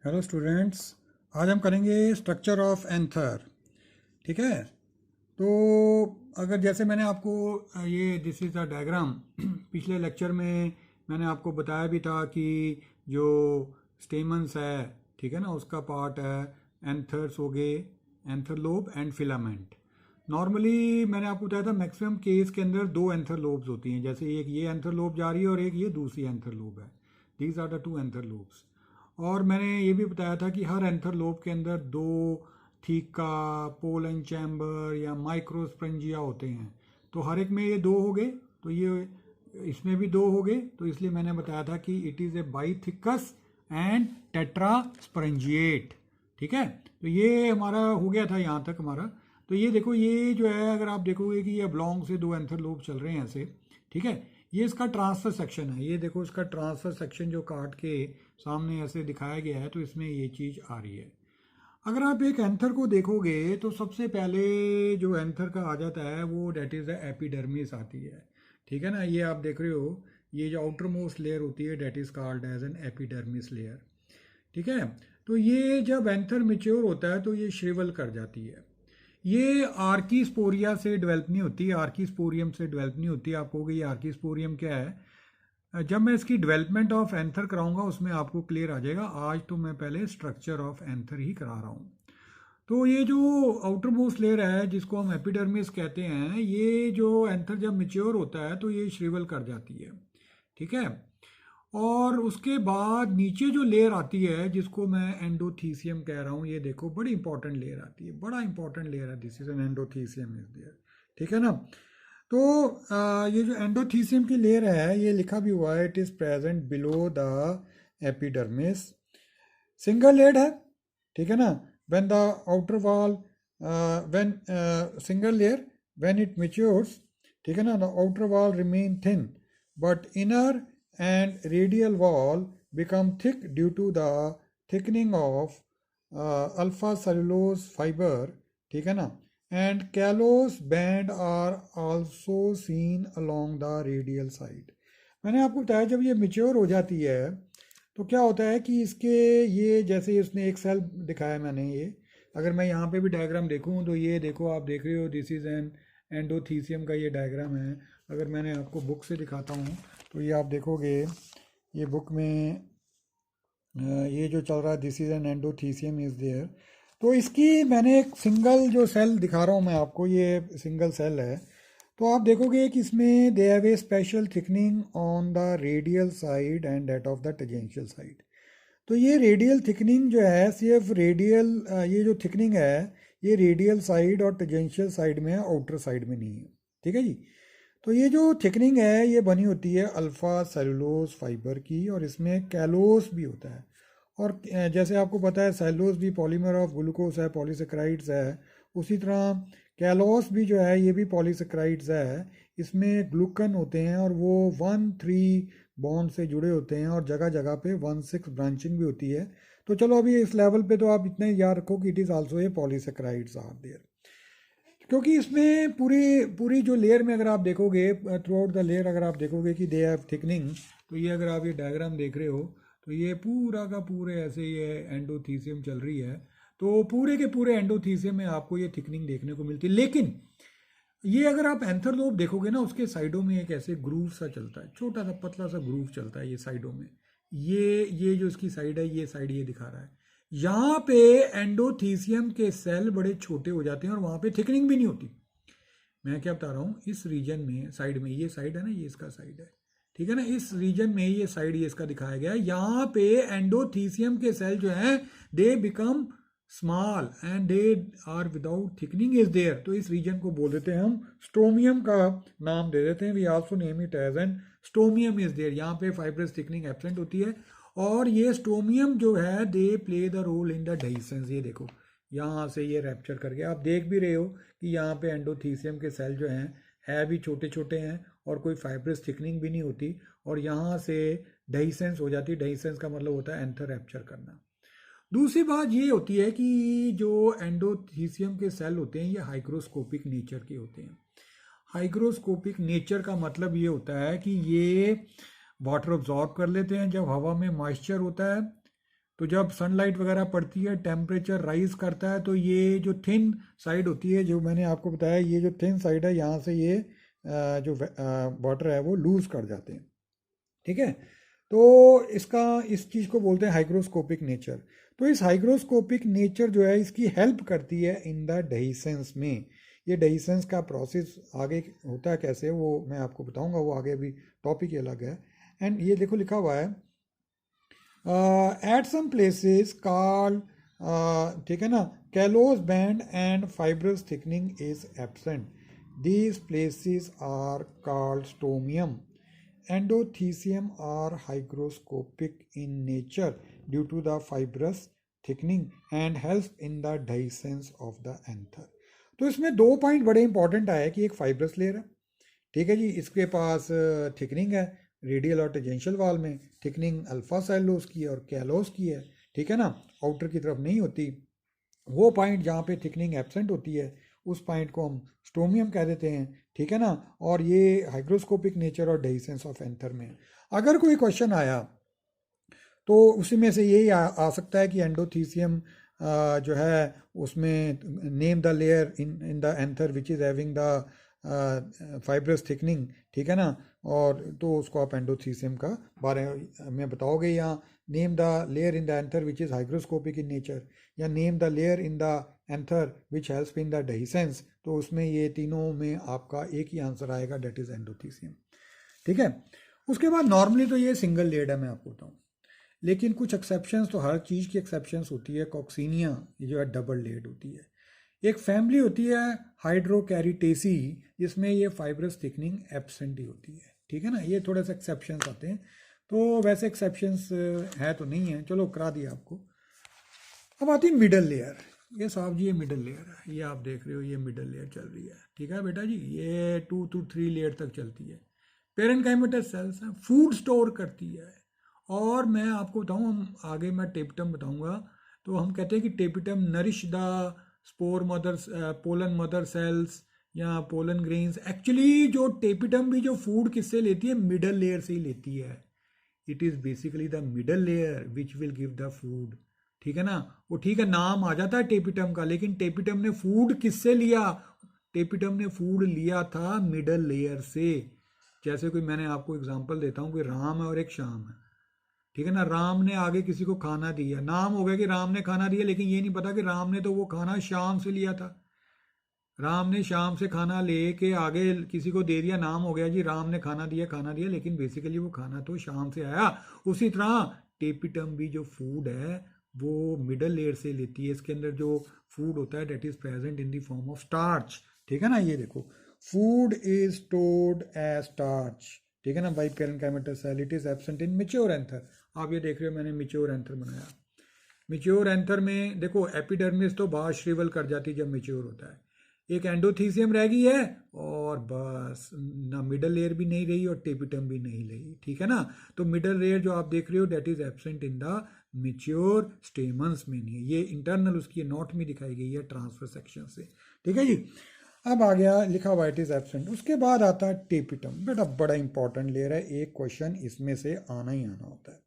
Hello students, आज हम करेंगे स्ट्रक्चर ऑफ एंथर। ठीक है। तो अगर जैसे मैंने आपको ये दिस इज़ अ डायग्राम पिछले लेक्चर में मैंने आपको बताया भी था कि जो स्टेमन्स है, ठीक है ना, उसका पार्ट है एंथर्स हो गए, anther lobe and filament. Normally मैंने आपको बताया था मैक्सिमम केस के अंदर दो एंथर लोब्स होती हैं, जैसे एक ये एंथर लोब जा रही है और एक ये दूसरी एंथर लोब है। These are the two anther lobes. और मैंने ये भी बताया था कि हर एंथर लोब के अंदर दो थीका, पोलन चैम्बर या माइक्रोस्प्रंजिया होते हैं। तो हर एक में ये दो हो गए, तो ये इसमें भी दो हो गए, तो इसलिए मैंने बताया था कि इट इज़ ए बाइथिकस एंड टेट्रास्प्रंजिएट। ठीक है। तो ये हमारा हो गया था यहाँ तक हमारा। तो ये देखो, ये जो है अगर आप देखोगे कि ये ब्लॉन्ग से दो एंथर लोब चल रहे हैं ऐसे। ठीक है। ये इसका ट्रांसफर सेक्शन है, ये देखो इसका ट्रांसफर सेक्शन जो काट के सामने ऐसे दिखाया गया है, तो इसमें ये चीज़ आ रही है। अगर आप एक एंथर को देखोगे तो सबसे पहले जो एंथर का आ जाता है वो डेट इज़ द एपिडर्मिस आती है। ठीक है ना, ये आप देख रहे हो, ये जो आउटर मोस्ट लेयर होती है that is called as an epidermis layer. ठीक है। तो ये जब एंथर मेच्योर होता है तो ये श्रिवल कर जाती है। ये आर्कीस्पोरिया से डेवलप नहीं होती, आर्कीस्पोरियम से डेवलप नहीं होती। आप कहोगे ये आर्कीस्पोरियम क्या है? जब मैं इसकी डेवलपमेंट ऑफ एंथर कराऊंगा उसमें आपको क्लियर आ जाएगा। आज तो मैं पहले स्ट्रक्चर ऑफ एंथर ही करा रहा हूँ। तो ये जो आउटर मोस्ट लेयर है जिसको हम एपिडर्मिस कहते हैं, ये जो एंथर जब मेच्योर होता है तो ये श्रिवल कर जाती है। ठीक है। और उसके बाद नीचे जो लेयर आती है जिसको मैं एंडोथीसियम कह रहा हूँ, ये देखो बड़ी इंपॉर्टेंट लेयर आती है, बड़ा इंपॉर्टेंट लेयर है। This is an endothecium is there. ठीक है ना। तो ये जो एंडोथीसियम की लेयर है ये लिखा भी हुआ है, it is present below the epidermis. Single layered है। ठीक है ना। When the outer wall, when single layer, when it matures, ठीक है ना, the outer wall remain thin but inner and radial wall become thick due to the thickening of alpha cellulose fibre. ठीक है ना। And callose band are also seen along the radial side. मैंने आपको बताया जब ये मेच्योर हो जाती है तो क्या होता है कि इसके ये जैसे उसने एक सेल दिखाया मैंने, ये अगर मैं यहाँ पे भी डायग्राम देखूँ तो ये देखो, आप देख रहे हो दिस इज़ एन एंडोथीसियम का ये डायग्राम है। अगर मैंने आपको बुक से दिखाता हूँ तो ये आप देखोगे, ये बुक में ये जो चल रहा है this is an endothecium is there. तो इसकी मैंने एक सिंगल जो सेल दिखा रहा हूँ मैं आपको, ये सिंगल सेल है। तो आप देखोगे कि इसमें they have a special thickening on the radial side and that of the tangential side. तो ये रेडियल थिकनिंग जो है सिर्फ रेडियल, ये जो थिकनिंग है ये रेडियल साइड और टेंजेंशियल साइड में है, आउटर साइड में नहीं है। ठीक है जी। तो ये जो थिकनिंग है ये बनी होती है अल्फ़ा सेलुलोज फाइबर की, और इसमें कैलोस भी होता है। और जैसे आपको पता है सेलुलोज भी पॉलीमर ऑफ ग्लूकोज है, पॉलीसेक्राइड्स है। उसी तरह कैलोस भी जो है ये भी पॉलीसेक्राइड्स है। इसमें ग्लूकन होते हैं और वो 1-3 बॉन्ड से जुड़े होते हैं, और जगह जगह पे 1-6 ब्रांचिंग भी होती है। तो चलो अभी इस लेवल पे तो आप इतना ही याद रखो कि it is also a polysaccharides are there. क्योंकि इसमें पूरी पूरी जो लेयर में अगर आप देखोगे, थ्रू आउट द लेयर अगर आप देखोगे कि दे हैव थिकनिंग, तो ये अगर आप ये डायग्राम देख रहे हो तो ये पूरा का पूरे ऐसे ये एंडोथीसियम चल रही है। तो पूरे के पूरे एंडोथीसियम में आपको ये थिकनिंग देखने को मिलती है। लेकिन ये अगर आप एंथर लोब देखोगे ना, उसके साइडों में एक ऐसे ग्रूव सा चलता है, छोटा सा पतला सा ग्रूव चलता है ये साइडों में। ये जो इसकी साइड है, ये साइड ये दिखा रहा है। यहाँ पे एंडोथीसियम के सेल बड़े छोटे हो जाते हैं और वहाँ पे थिकनिंग भी नहीं होती। मैं क्या बता रहा हूँ, इस रीजन में साइड में ये साइड है ना, ये इसका साइड है। ठीक है ना, इस रीजन में ये साइड ये इसका दिखाया गया है। यहाँ पे एंडोथीसियम के सेल जो हैं they become small and they are without thickening is there. तो इस रीजन को बोल देते हैं हम स्टोमियम का नाम दे देते हैं। We also name it as an stomium is there. यहाँ पे फाइब्रस थिकनिंग एब्सेंट होती है। और ये स्टोमियम जो है they play the role in the dehiscence. ये देखो यहाँ से ये रैप्चर करके आप देख भी रहे हो कि यहाँ पे एंडोथीसियम के सेल जो हैं है भी छोटे छोटे हैं और कोई फाइब्रस थिकनिंग भी नहीं होती, और यहाँ से डेhiscence हो जाती है। डेhiscence का मतलब होता है एंथर रैप्चर करना। दूसरी बात ये होती है कि जो एंडोथीसियम के सेल होते हैं ये हाइग्रोस्कोपिक नेचर के होते हैं। हाइग्रोस्कोपिक नेचर का मतलब ये होता है कि ये वाटर ऑब्जॉर्ब कर लेते हैं जब हवा में मॉइस्चर होता है। तो जब सनलाइट वगैरह पड़ती है टेम्परेचर राइज करता है, तो ये जो थिन साइड होती है, जो मैंने आपको बताया, ये जो थिन साइड है यहाँ से ये जो वाटर है वो लूज कर जाते हैं। ठीक है, तो इसका इस चीज़ को बोलते हैं हाइग्रोस्कोपिक नेचर। तो इस हाइग्रोस्कोपिक नेचर जो है इसकी हेल्प करती है इन द डेहिसेंस में। ये डेहिसेंस का प्रोसेस आगे होता है कैसे, वो मैं आपको बताऊंगा, वो आगे अभी टॉपिक ही अलग है। एंड ये देखो लिखा हुआ है एट सम प्लेसेस कॉल्ड, ठीक है ना, callose band and fibrous thickening is absent, these places are called stomium. Endothecium are hygroscopic in nature due to the fibrous thickening and helps in the dehiscence of the anther। तो इसमें दो point बड़े important आए कि एक fibrous layer है, ठीक है जी, इसके पास थिकनिंग है रेडियल और टेंजेंशियल वाल में, थिकनिंग अल्फा सेलोस की और कैलोस की है, ठीक है ना, आउटर की तरफ नहीं होती। वो पॉइंट जहाँ पे थिकनिंग एब्सेंट होती है उस पॉइंट को हम स्टोमियम कह देते हैं, ठीक है ना। और ये हाइग्रोस्कोपिक नेचर और डेहिसेंस ऑफ एंथर में। अगर कोई क्वेश्चन आया तो उसी में से यही आ सकता है कि एंडोथीसियम जो है उसमें name the layer in the anther which is having the fibrous thickening, ठीक है ना, और तो उसको आप एंडोथीसियम का बारे में बताओगे, या name the layer in the anther which is hygroscopic in nature, या name the layer in the anther which helps in the dehiscence, तो उसमें ये तीनों में आपका एक ही आंसर आएगा, डेट इज़ एंडोथीसियम। ठीक है, उसके बाद नॉर्मली तो ये सिंगल लेयर्ड है, मैं आपको बताऊँ, लेकिन कुछ एक्सेप्शंस, तो हर चीज़ की एक्सेप्शंस होती है। कॉक्सीनिया ये जो है डबल लेयर्ड होती है। एक फैमिली होती है हाइड्रोकैरिटेसी, जिसमें ये फाइब्रस थिकनिंग एब्सेंट ही होती है, ठीक है ना। ये थोड़े से एक्सेप्शंस आते हैं, तो वैसे एक्सेप्शंस है तो नहीं है, चलो करा दिया आपको। अब आती है मिडल लेयर। ये साहब जी ये मिडल लेयर है, ये आप देख रहे हो, ये मिडल लेयर चल रही है, ठीक है बेटा जी, ये 2 to 3 लेयर तक चलती है। पेरेन्काइमेटस सेल्स हैं, फूड स्टोर करती है। और मैं आपको बताऊं, हम आगे मैं टेपिटम बताऊंगा, तो हम कहते हैं कि tapetum nourish the spore mother, pollen mother sales या पोलन ग्रेन्स। एक्चुअली जो टेपिटम भी जो फूड किससे लेती है, मिडल लेयर से ही लेती है। It is basically the middle layer which will give the food, ठीक है ना। वो ठीक है, नाम आ जाता है टेपिटम का, लेकिन टेपिटम ने फूड किससे लिया, टेपिटम ने फूड लिया था मिडल लेयर से। जैसे कोई, मैंने आपको एग्जांपल देता हूँ, कोई राम है और एक श्याम है, ठीक है ना। राम ने आगे किसी को खाना दिया, नाम हो गया कि राम ने खाना दिया, लेकिन ये नहीं पता कि राम ने तो वो खाना श्याम से लिया था। राम ने श्याम से खाना लेके आगे किसी को दे दिया, नाम हो गया जी राम ने खाना दिया, लेकिन बेसिकली वो खाना तो श्याम से आया। उसी तरह टेपिटम भी जो फूड है वो मिडल लेयर से लेती है। इसके अंदर जो फूड होता है that is present in the form of starch, ठीक है ना। ये देखो, food is stored as starch, ठीक है ना, by parenchymatous cell, it is absent in mature anther. आप ये देख रहे हो, मैंने मैच्योर एंथर बनाया। मैच्योर एंथर में देखो, एपिडर्मिस तो बाहर श्रिवल कर जाती है जब मैच्योर होता है, एक एंडोथीसियम रह गई है, और बस ना मिडल लेयर भी नहीं रही और टेपिटम भी नहीं रही, ठीक है ना। तो मिडल लेयर जो आप देख रहे हो that is absent in the mature stamens में नहीं है, ये इंटरनल उसकी नोट में दिखाई गई है ट्रांसफर सेक्शन से, ठीक है जी। अब आ गया लिखा हुआ इट इज एब्सेंट। उसके बाद आता है टेपिटम, बेटा बड़ा इंपॉर्टेंट लेयर है, एक क्वेश्चन इसमें से आना ही आना होता है,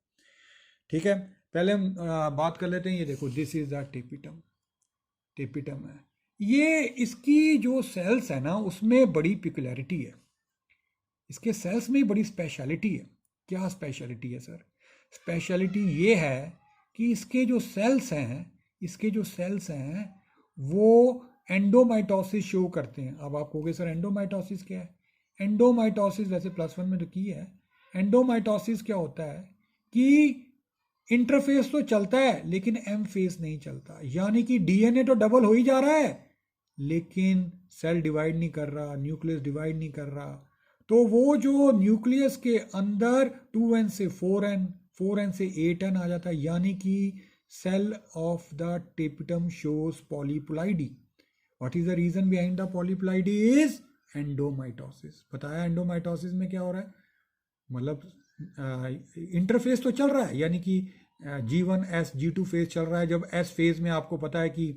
ठीक है। पहले हम बात कर लेते हैं, ये देखो this is the tapetum, tapetum है ये। इसकी जो सेल्स है ना उसमें बड़ी पिकुलैरिटी है, इसके सेल्स में बड़ी स्पेशलिटी है। क्या स्पेशलिटी है सर? स्पेशलिटी ये है कि इसके जो सेल्स हैं, इसके जो सेल्स हैं वो एंडोमाइटोसिस शो करते हैं। अब आप कहोगे सर एंडोमाइटोसिस क्या है? एंडोमाइटोसिस वैसे +1 में तो की है। एंडोमाइटोसिस क्या होता है कि इंटरफेस तो चलता है लेकिन एम फेस नहीं चलता, यानी कि डीएनए तो डबल हो ही जा रहा है लेकिन सेल डिवाइड नहीं कर रहा, न्यूक्लियस डिवाइड नहीं कर रहा। तो वो जो न्यूक्लियस के अंदर 2n से 4n, 4n से 8n आ जाता है, यानी कि cell of the tapetum shows polyploidy. What is the reason behind the polyploidy? Is endomitosis. बताया एंडोमाइटोसिस में क्या हो रहा है, मतलब इंटरफेस तो चल रहा है, यानी कि G1S G2 फेज चल रहा है। जब S फेज में आपको पता है कि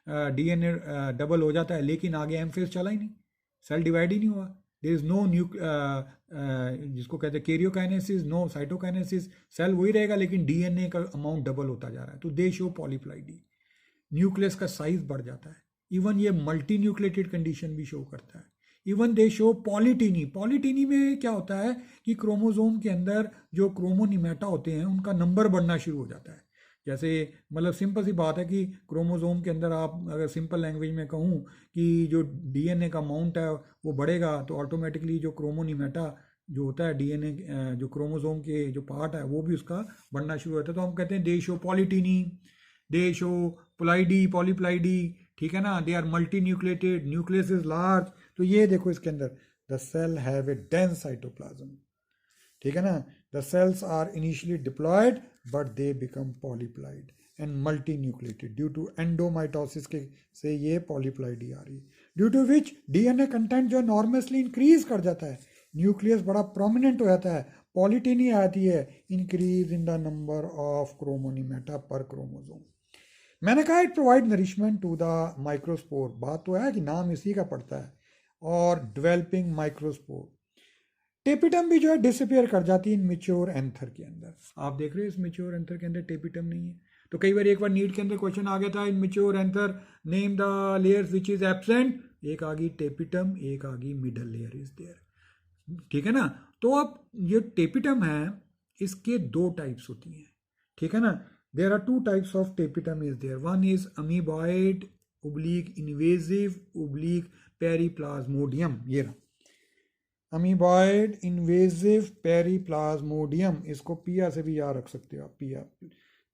डीएनए डबल हो जाता है, लेकिन आगे M फेज चला ही नहीं, सेल डिवाइड ही नहीं हुआ, देयर इज नो जिसको कहते हैं कैरियोकाइनेसिस, नो साइटोकाइनेसिस, सेल वही रहेगा लेकिन डीएनए का अमाउंट डबल होता जा रहा है, तो दे शो पॉलीप्लाइडी, न्यूक्लियस का साइज बढ़ जाता है। इवन ये मल्टी न्यूक्लिएटेड कंडीशन भी शो करता है। Even they show पॉलीटीनी। पॉलीटीनी में क्या होता है कि क्रोमोसोम के अंदर जो क्रोमोनिमेटा होते हैं उनका नंबर बढ़ना शुरू हो जाता है। जैसे मतलब सिंपल सी बात है कि क्रोमोसोम के अंदर आप अगर सिंपल लैंग्वेज में कहूँ कि जो डीएनए का अमाउंट है वो बढ़ेगा तो ऑटोमेटिकली जो क्रोमोनिमेटा जो होता है डीएनए जो क्रोमोसोम के जो पार्ट है वो भी उसका बढ़ना शुरू होता है। तो हम कहते हैं दे शो पॉलीटीनी, दे शो प्लाइडी, पॉलीप्लाइडी, ठीक है ना, they are multinucleated, nucleus is large. तो ये देखो इसके अंदर the cell have a dense cytoplasm, ठीक है ना, the cells are initially diploid but they become polyploid and multinucleated due to endomitosis के से ये पॉलीप्लाइडी आ रही है, due to which DNA content जो एनॉर्मसली इंक्रीज कर जाता है, न्यूक्लियस बड़ा प्रोमिनेंट हो जाता है, पॉलीटीनी आती है, increase in the number of chromonemata per chromosome. मैंने कहा it provide nourishment to the microspore, बात तो है कि नाम इसी का पड़ता है, और डेवलपिंग माइक्रोस्पोर। टेपिटम भी जो है डिसअपियर कर जाती है इन मेच्योर एंथर के अंदर। आप देख रहे हो इस मेच्योर एंथर के अंदर टेपिटम नहीं है। तो कई बार एक बार नीट के अंदर क्वेश्चन आ गया था इन mature anther name the layers which is absent, एक आ गई टेपिटम, एक आ गई मिडल लेयर इज देयर, ठीक है ना। तो अब ये टेपिटम है इसके दो टाइप्स होती हैं, ठीक है ना। There are two types of tapetum is there, one is amoeboid oblique invasive oblique periplasmodium, ये रहा अमीबॉइड इन्वेजिव पेरीप्लाज्मोडियम, इसको पिया से भी याद रख सकते हो आप, पिया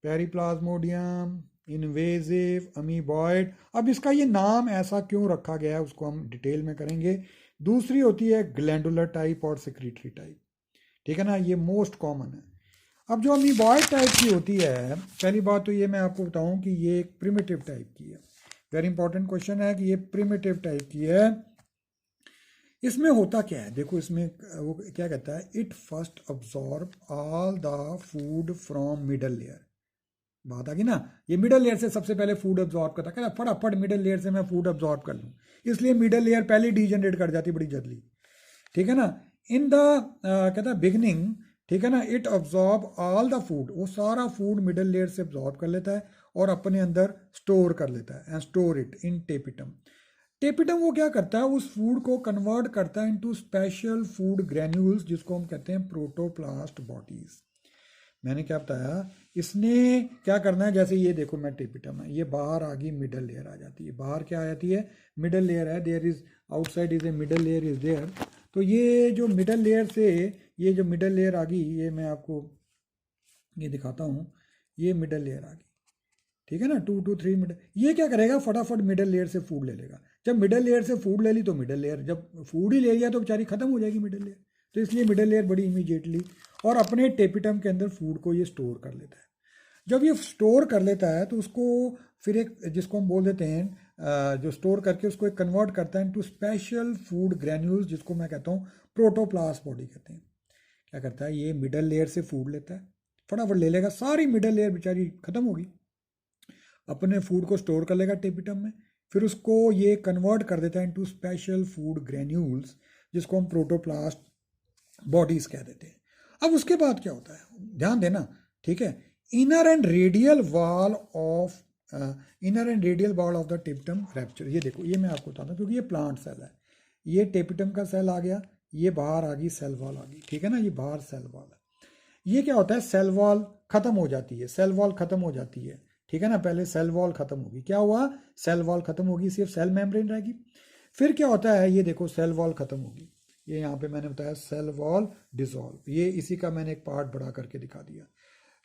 पेरीप्लाज्मोडियम इन्वेजिव अमीबॉइड। अब इसका ये नाम ऐसा क्यों रखा गया है उसको हम डिटेल में करेंगे। दूसरी होती है ग्लैंडुलर टाइप और सेक्रेटरी टाइप, ठीक है ना, ये मोस्ट कॉमन है। अब जो अमीबॉइड टाइप की होती है, पहली बात तो ये मैं आपको बताऊं कि ये एक प्रिमिटिव टाइप की है, वेरी इंपॉर्टेंट क्वेश्चन है कि ये प्रिमिटिव टाइप की है। इसमें होता क्या है, देखो इसमें वो क्या कहता है, it first absorb all the food from middle layer, बात आ गई ना, ये मिडल लेयर से सबसे पहले फूड अब्जॉर्ब करता है, फटाफट मिडल लेयर से मैं फूड अब्जॉर्ब कर लूँ, इसलिए मिडल लेयर पहले डीजनरेट कर जाती बड़ी जल्दी, ठीक है ना। इन द कहता है बिगनिंग, ठीक है ना, it absorb all the food, वो सारा फूड मिडल लेयर से अब्जॉर्ब कर लेता है और अपने अंदर स्टोर कर लेता है, and store it in tapetum. Tapetum वो क्या करता है, उस फूड को कन्वर्ट करता है इनटू स्पेशल फूड ग्रैन्यूल्स, जिसको हम कहते हैं प्रोटोप्लास्ट बॉडीज। मैंने क्या बताया, इसने क्या करना है, जैसे ये देखो मैं टेपिटम है, ये बाहर आ गई मिडल लेयर आ जाती है, बाहर क्या आ जाती है, मिडल लेयर है, there is outside is a middle layer is there. तो ये जो मिडल लेयर से ये जो मिडल लेयर आ गई, ये मैं आपको ये दिखाता हूँ, ये मिडल लेयर आ गई, ठीक है ना, 2 to 3 मिडल, ये क्या करेगा फटाफट मिडल लेयर से फूड ले लेगा। जब मिडल लेयर से फूड ले ली तो मिडल लेयर, जब फूड ही ले लिया तो बेचारी खत्म हो जाएगी मिडल लेयर, तो इसलिए मिडल लेयर बड़ी इमीडिएटली और अपने टेपिटम के अंदर फूड को ये स्टोर कर लेता है। जब ये स्टोर कर लेता है तो उसको फिर एक जिसको हम बोल देते हैं जो स्टोर करके उसको एक कन्वर्ट करता है इनटू स्पेशल फूड ग्रैन्यूल्स, जिसको मैं कहता हूँ प्रोटोप्लास्ट बॉडी कहते हैं। क्या करता है, ये मिडल लेयर से फूड लेता है, फटाफट ले लेगा, सारी मिडल लेयर बेचारी खत्म होगी, अपने फूड को स्टोर कर लेगा टेपिटम में, फिर उसको ये कन्वर्ट कर देता है इनटू स्पेशल फूड ग्रैन्यूल्स, जिसको हम प्रोटोप्लास्ट बॉडीज कह देते हैं। अब उसके बाद क्या होता है, ध्यान देना, ठीक है, inner and radial wall of the tapetum rapture. ये देखो, ये मैं आपको बताता हूँ क्योंकि ये प्लांट सेल है, ये टेपिटम का सेल आ गया, ये बाहर आ गई सेल वॉल आ गई, ठीक है ना, ये बाहर सेल वॉल है। ये क्या होता है, सेल वॉल खत्म हो जाती है, सेल वॉल खत्म हो जाती है, ठीक है ना, पहले सेल वॉल खत्म होगी, क्या हुआ, सेल वॉल खत्म होगी, सिर्फ सेल मेम्ब्रेन रहेगी। फिर क्या होता है, ये देखो सेल वॉल खत्म होगी, ये यहाँ पे मैंने बताया सेल वॉल डिसॉल्व, ये इसी का मैंने एक पार्ट बड़ा करके दिखा दिया।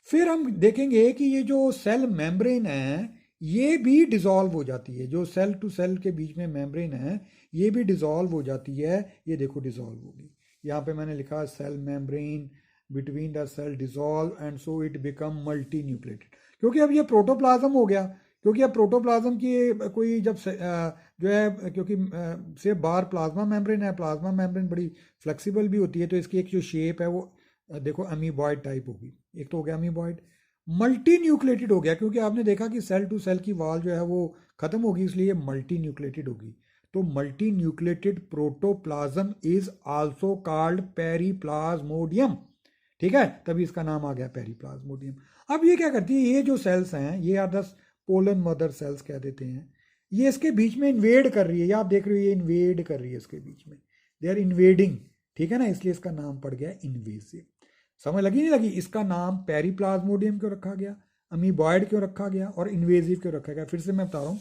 फिर हम देखेंगे कि ये जो सेल मेम्ब्रेन है ये भी डिसॉल्व हो जाती है, जो सेल टू सेल के बीच में मेम्ब्रेन है ये भी डिसॉल्व हो जाती है, ये देखो डिसॉल्व होगी, यहाँ पे मैंने लिखा cell membrane between the cell dissolve and so it become multi nucleated, क्योंकि अब ये प्रोटोप्लाज्म हो गया, क्योंकि अब प्रोटोप्लाज्म की कोई जब जो है, क्योंकि से बाहर प्लाज्मा मेम्ब्रेन है, प्लाज्मा मेम्ब्रेन बड़ी फ्लेक्सिबल भी होती है, तो इसकी एक जो शेप है वो देखो अमीबॉइड टाइप होगी, एक तो हो गया अमीबॉइड। मल्टी न्यूक्लिएटेड हो गया, क्योंकि आपने देखा कि सेल टू सेल की वॉल जो है वो खत्म होगी, इसलिए मल्टी न्यूक्लिएटेड होगी। तो multinucleated protoplasm is also called periplasmodium, ठीक है, तभी इसका नाम आ गया पेरीप्लाज्मोडियम। अब ये क्या करती है, ये जो सेल्स हैं ये are the pollen mother cells कह देते हैं, ये इसके बीच में इन्वेड कर रही है, ये आप देख रहे हो ये इन्वेड कर रही है इसके बीच में, दे आर इन्वेडिंग, ठीक है ना, इसलिए इसका नाम पड़ गया इन्वेसिव। समझ लगी नहीं लगी, इसका नाम पेरीप्लाज्मोडियम क्यों रखा गया, अमीबॉयड क्यों रखा गया और इन्वेसिव क्यों रखा गया। फिर से मैं बता रहा हूँ,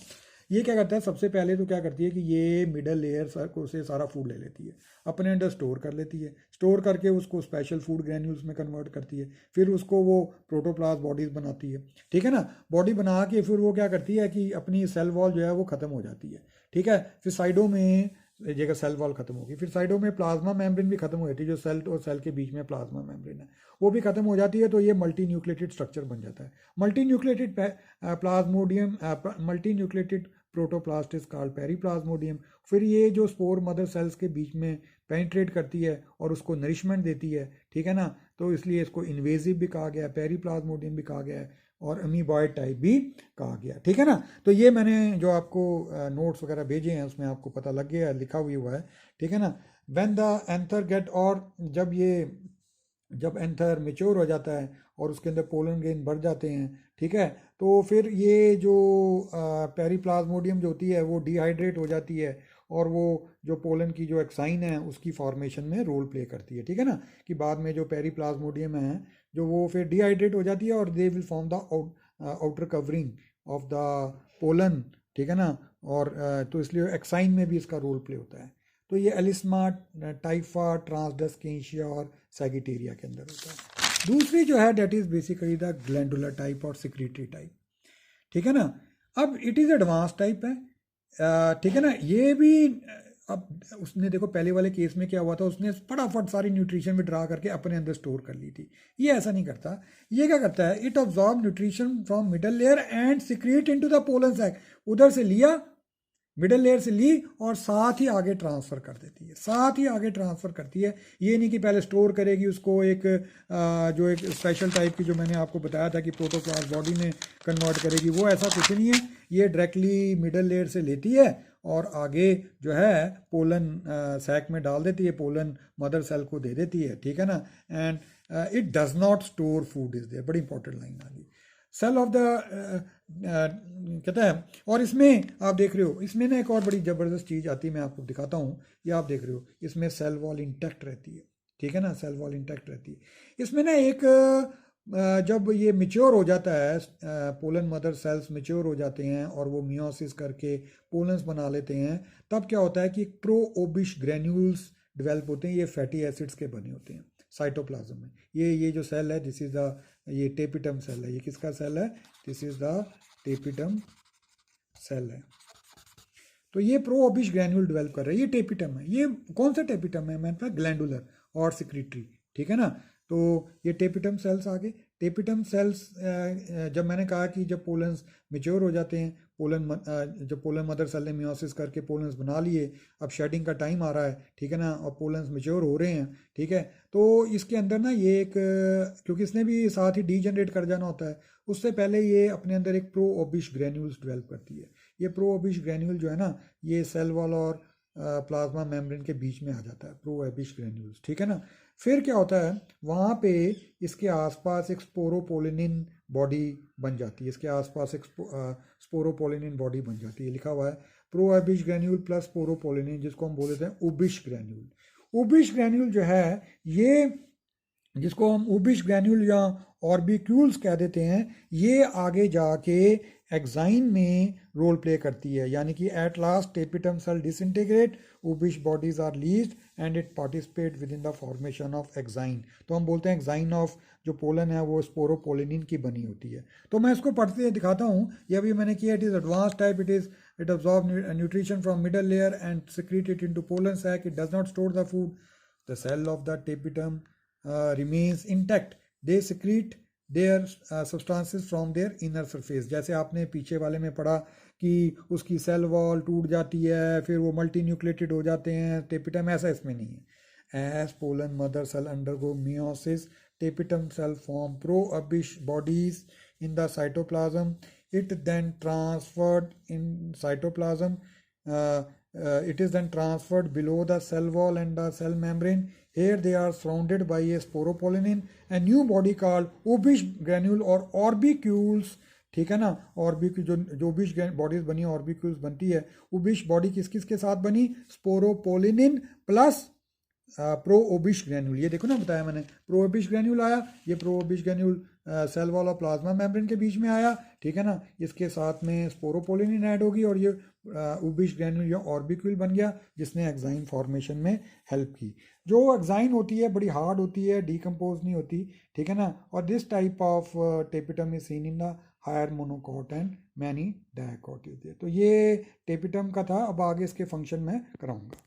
ये क्या करता है, सबसे पहले तो क्या करती है कि ये मिडल लेयर से सारा फूड ले लेती है, अपने अंदर स्टोर कर लेती है, स्टोर करके उसको स्पेशल फूड ग्रैन्यूल्स में कन्वर्ट करती है, फिर उसको वो प्रोटोप्लास्ट बॉडीज बनाती है, ठीक है ना, बॉडी बना के फिर वो क्या करती है कि अपनी सेल वॉल जो है वो खत्म हो जाती है, ठीक है, फिर साइडों में जगह सेल वॉल खत्म होगी, फिर साइडों में प्लाज्मा मेम्ब्रेन भी खत्म हो जाती है, जो सेल और सेल के बीच में प्लाज्मा मेम्ब्रेन है वो भी खत्म हो जाती है, तो ये मल्टी न्यूक्लिएटेड स्ट्रक्चर बन जाता है। Multinucleated plasmodium, multinucleated protoplast is called periplasmodium. फिर ये जो स्पोर मदर सेल्स के बीच में पेनिट्रेट करती है और उसको नरिशमेंट देती है, ठीक है ना, तो इसलिए इसको इन्वेजिव भी कहा गया है, पेरीप्लाज्मोडियम भी कहा गया है और अमीबॉयड टाइप भी कहा गया, ठीक है ना। तो ये मैंने जो आपको नोट्स वगैरह भेजे हैं उसमें आपको पता लग गया, लिखा हुआ है, ठीक है ना। व्हेन द एंथर गेट, और जब एंथर मेच्योर हो जाता है और उसके अंदर पोलन ग्रेन बढ़ जाते हैं, ठीक है, तो फिर ये जो पेरीप्लाज्मोडियम जो होती है वो डिहाइड्रेट हो जाती है और वो जो पोलन की जो एक्साइन है उसकी फॉर्मेशन में रोल प्ले करती है, ठीक है ना, कि बाद में जो पेरीप्लाज्मोडियम है जो वो फिर डिहाइड्रेट हो जाती है और they will form the outer covering of the pollen, ठीक है ना, और तो इसलिए एक्साइन में भी इसका रोल प्ले होता है। तो ये एलिस्मा, टाइफा, ट्रांसडस्केंशिया और सैगिटेरिया के अंदर होता है। दूसरी जो है that is basically the glandular type और सिक्रीटरी टाइप, ठीक है ना। अब इट इज़ एडवांस टाइप है, ठीक है ना, ये भी अब उसने देखो पहले वाले केस में क्या हुआ था, उसने फटाफट सारी न्यूट्रिशन विड्रा करके अपने अंदर स्टोर कर ली थी, ये ऐसा नहीं करता, ये क्या करता है, it absorb nutrition from middle layer and secrete into the pollen sac, उधर से लिया, मिडल लेयर से ली और साथ ही आगे ट्रांसफ़र कर देती है, साथ ही आगे ट्रांसफ़र करती है। ये नहीं कि पहले स्टोर करेगी उसको एक जो एक स्पेशल टाइप की जो मैंने आपको बताया था कि प्रोटोप्लास्ट बॉडी में कन्वर्ट करेगी, वो ऐसा कुछ नहीं है, ये डायरेक्टली मिडल लेयर से लेती है और आगे जो है पोलन सैक में डाल देती है, पोलन मदर सेल को दे देती है, ठीक है ना। And it does not store food is there, बड़ी इंपॉर्टेंट लाइन आ गई, सेल ऑफ द कहता है। और इसमें आप देख रहे हो, इसमें ना एक और बड़ी ज़बरदस्त चीज़ आती है, मैं आपको दिखाता हूँ, ये आप देख रहे हो, इसमें सेल वॉल इंटैक्ट रहती है, ठीक है ना, सेल वॉल इंटैक्ट रहती है। इसमें ना एक जब ये मेच्योर हो जाता है, पोलन मदर सेल्स मेच्योर हो जाते हैं और वो मियोसिस करके पोलन्स बना लेते हैं, तब क्या होता है कि प्रो ओबिश ग्रैन्यूल्स डेवलप होते हैं, ये फैटी एसिड्स के बने होते हैं साइटोप्लाज्म में। ये जो सेल है, दिस इज द, ये टेपिटम सेल है, ये किसका सेल है, this is the tapetum cell है। तो ये प्रो ओबिश ग्रैन्यूल डेवलप कर रहा है, ये टेपिटम है, ये कौन सा टेपिटम है, मैंने कहा ग्लैंडुलर और सिक्रीटरी, ठीक है ना। तो ये टेपिटम सेल्स आ गए, टेपिटम सेल्स जब मैंने कहा कि जब पोलन्स मेच्योर हो जाते हैं, जब पोलन मदर सेल ने मियोसिस करके पोलन्स बना लिए, अब शेडिंग का टाइम आ रहा है, ठीक है ना, और पोलन्स मेच्योर हो रहे हैं, ठीक है, तो इसके अंदर ना ये एक, क्योंकि इसने भी साथ ही डीजनरेट कर जाना होता है, उससे पहले ये अपने अंदर एक प्रो ओबिश ग्रैन्यूल्स डेवलप करती है। ये प्रो ओबिश ग्रैन्यूल जो है ना, ये सेल वॉल और प्लाज्मा मेम्ब्रेन के बीच में आ जाता है, प्रो ओबिश ग्रैन्यूल्स, ठीक है ना। फिर क्या होता है, वहाँ पे इसके आसपास एक स्पोरोपोलिनिन बॉडी बन जाती है, इसके आसपास एक स्पोरोपोलिनिन बॉडी बन जाती है, लिखा हुआ है प्रो ओबिश ग्रैन्यूल प्लस स्पोरोपोलिनिन, जिसको हम बोल देते हैं ओबिश ग्रैन्यूल। ओबिश ग्रैन्यूल जो है ये, जिसको हम ओबिश ग्रैन्यूल या ऑर्बिक्यूल्स कह देते हैं, ये आगे जाके एक्साइन में रोल प्ले करती है, यानी कि at last tapetum cell disintegrate, Ubisch bodies are released and it participate with in the formation of exine. तो हम बोलते हैं एक्साइन ऑफ जो पोलन है वो स्पोरोपोलिनिन की बनी होती है। तो मैं इसको पढ़ते दिखाता हूँ, ये अभी मैंने किया, it is advance type, it absorb nutrition from middle layer and secrete it into pollen sac, it does not store the food, the cell of the tapetum remains intact, they secrete their substances from their inner surface। जैसे आपने पीछे वाले में पढ़ा कि उसकी cell wall टूट जाती है, फिर वो मल्टी न्यूक्लिएटेड हो जाते हैं, टेपिटम ऐसा इसमें नहीं है। As pollen mother cell undergo meiosis, tapetum cell form pro Ubisch bodies in the cytoplasm, it then transferred in cytoplasm it is then transferred below the cell wall and the cell membrane. Here they are surrounded by a sporopollenin, a new body called Obisch granule or orbicules. ठीक है ना, ऑर्बिक्यूल जो ओबिश bodies बनी ऑर्बिक्यूल्स बनती है, ओबिश body किस किस के साथ बनी, स्पोरोपोलिनिन प्लस प्रो ओबिश ग्रैन्यूल। ये देखो ना बताया मैंने, प्रो ओबिश ग्रैन्यूल आया, ये प्रो ओबिश ग्रैन्यूल सेल वॉल और प्लाज्मा मेम्ब्रेन के बीच में आया, ठीक है ना। इसके साथ में स्पोरोपोलिनिन ऐड होगी और ये ओबिश ग्रैन्यूल या ऑर्बिक्यूल बन गया, जिसने एक्साइन फॉर्मेशन में हेल्प की। जो एक्साइन होती है बड़ी हार्ड होती है, डीकम्पोज नहीं होती, ठीक है ना। और this type of tapetum is seen in the higher monocot and many dicot is there. तो ये टेपिटम का था, अब आगे इसके फंक्शन में कराऊंगा।